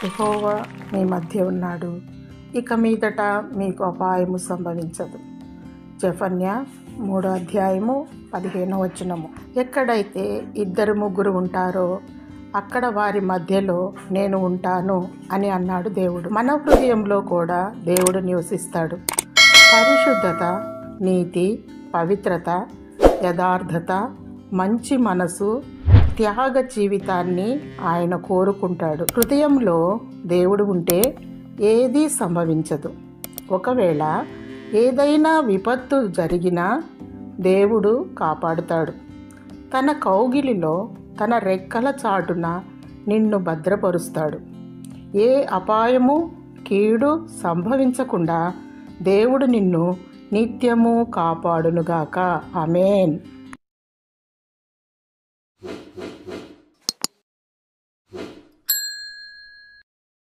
యెహోవా మీ మధ్య ఉన్నాడు, ఇక మీదట మీకు అపాయము సంభవించదు. జెఫన్యా 3:15. ఎక్కడైతే 2-3 ఉంటారో అక్కడ వారి మధ్యలో నేను ఉంటాను అని అన్నాడు దేవుడు. మన హృదయంలో కూడా దేవుడు నివసిస్తాడు. పరిశుద్ధత, నీతి, పవిత్రత, యథార్థత, మంచి మనసు, త్యాగ జీవితాన్ని ఆయన కోరుకుంటాడు. హృదయంలో దేవుడు ఉంటే ఏదీ సంభవించదు. ఒకవేళ ఏదైనా విపత్తు జరిగినా దేవుడు కాపాడుతాడు. తన కౌగిలిలో, తన రెక్కల చాటున నిన్ను భద్రపరుస్తాడు. ఏ అపాయము, కీడు సంభవించకుండా దేవుడు నిన్ను నిత్యము కాపాడునుగాక. ఆమేన్.